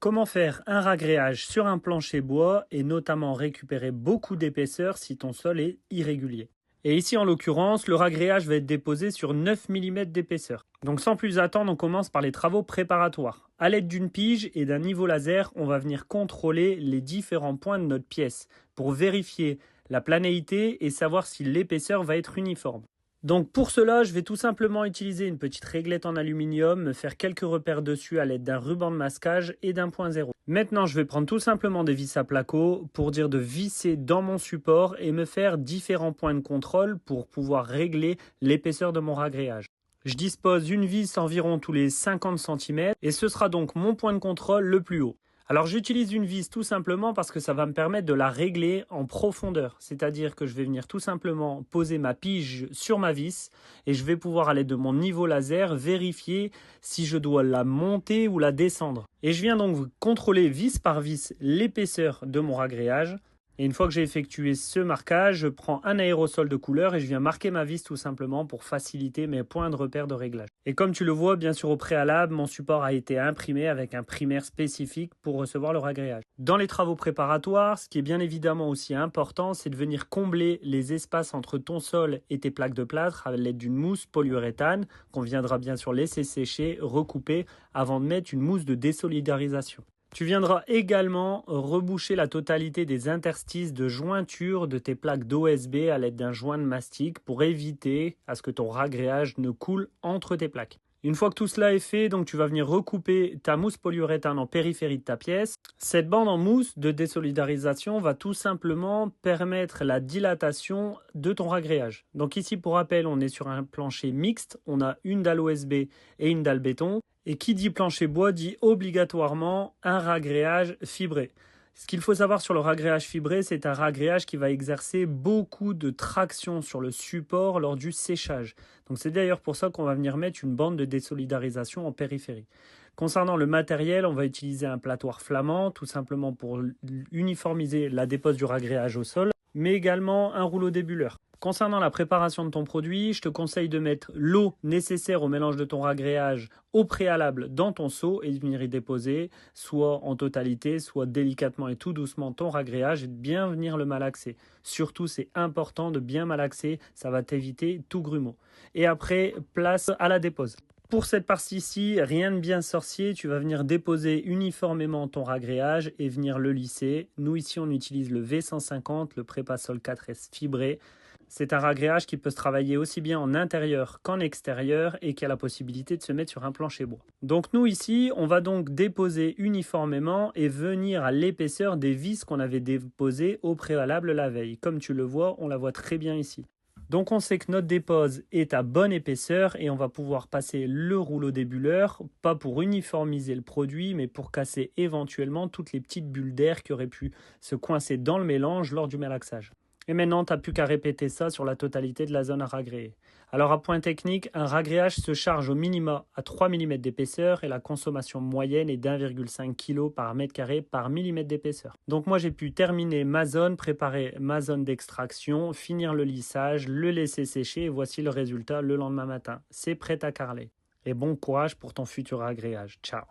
Comment faire un ragréage sur un plancher bois et notamment récupérer beaucoup d'épaisseur si ton sol est irrégulier. Et ici en l'occurrence, le ragréage va être déposé sur 9 mm d'épaisseur. Donc sans plus attendre, on commence par les travaux préparatoires. À l'aide d'une pige et d'un niveau laser, on va venir contrôler les différents points de notre pièce pour vérifier la planéité et savoir si l'épaisseur va être uniforme. Donc pour cela, je vais tout simplement utiliser une petite réglette en aluminium, me faire quelques repères dessus à l'aide d'un ruban de masquage et d'un point zéro. Maintenant, je vais prendre tout simplement des vis à placo pour dire de visser dans mon support et me faire différents points de contrôle pour pouvoir régler l'épaisseur de mon ragréage. Je dispose une vis environ tous les 50 cm et ce sera donc mon point de contrôle le plus haut. Alors j'utilise une vis tout simplement parce que ça va me permettre de la régler en profondeur. C'est-à-dire que je vais venir tout simplement poser ma pige sur ma vis et je vais pouvoir à l'aide de mon niveau laser vérifier si je dois la monter ou la descendre. Et je viens donc contrôler vis par vis l'épaisseur de mon ragréage. Et une fois que j'ai effectué ce marquage, je prends un aérosol de couleur et je viens marquer ma vis tout simplement pour faciliter mes points de repère de réglage. Et comme tu le vois, bien sûr au préalable, mon support a été imprimé avec un primaire spécifique pour recevoir le ragréage. Dans les travaux préparatoires, ce qui est bien évidemment aussi important, c'est de venir combler les espaces entre ton sol et tes plaques de plâtre à l'aide d'une mousse polyuréthane qu'on viendra bien sûr laisser sécher, recouper avant de mettre une mousse de désolidarisation. Tu viendras également reboucher la totalité des interstices de jointure de tes plaques d'OSB à l'aide d'un joint de mastic pour éviter à ce que ton ragréage ne coule entre tes plaques. Une fois que tout cela est fait, donc tu vas venir recouper ta mousse polyuréthane en périphérie de ta pièce. Cette bande en mousse de désolidarisation va tout simplement permettre la dilatation de ton ragréage. Donc ici, pour rappel, on est sur un plancher mixte. On a une dalle OSB et une dalle béton. Et qui dit plancher bois dit obligatoirement un ragréage fibré. Ce qu'il faut savoir sur le ragréage fibré, c'est un ragréage qui va exercer beaucoup de traction sur le support lors du séchage. Donc c'est d'ailleurs pour ça qu'on va venir mettre une bande de désolidarisation en périphérie. Concernant le matériel, on va utiliser un plâtoir flamand, tout simplement pour uniformiser la dépose du ragréage au sol, mais également un rouleau débuleur. Concernant la préparation de ton produit, je te conseille de mettre l'eau nécessaire au mélange de ton ragréage au préalable dans ton seau et de venir y déposer, soit en totalité, soit délicatement et tout doucement ton ragréage et de bien venir le malaxer. Surtout, c'est important de bien malaxer, ça va t'éviter tout grumeau. Et après, place à la dépose. Pour cette partie-ci, rien de bien sorcier, tu vas venir déposer uniformément ton ragréage et venir le lisser. Nous ici, on utilise le V150, le Prépasol 4S fibré. C'est un ragréage qui peut se travailler aussi bien en intérieur qu'en extérieur et qui a la possibilité de se mettre sur un plancher bois. Donc nous ici, on va donc déposer uniformément et venir à l'épaisseur des vis qu'on avait déposées au préalable la veille. Comme tu le vois, on la voit très bien ici. Donc on sait que notre dépose est à bonne épaisseur et on va pouvoir passer le rouleau débuleur, pas pour uniformiser le produit, mais pour casser éventuellement toutes les petites bulles d'air qui auraient pu se coincer dans le mélange lors du malaxage. Et maintenant, tu n'as plus qu'à répéter ça sur la totalité de la zone à ragréer. Alors à point technique, un ragréage se charge au minima à 3 mm d'épaisseur et la consommation moyenne est d'1,5 kg par mètre carré par millimètre d'épaisseur. Donc moi j'ai pu terminer ma zone, préparer ma zone d'extraction, finir le lissage, le laisser sécher et voici le résultat le lendemain matin. C'est prêt à carreler. Et bon courage pour ton futur ragréage. Ciao.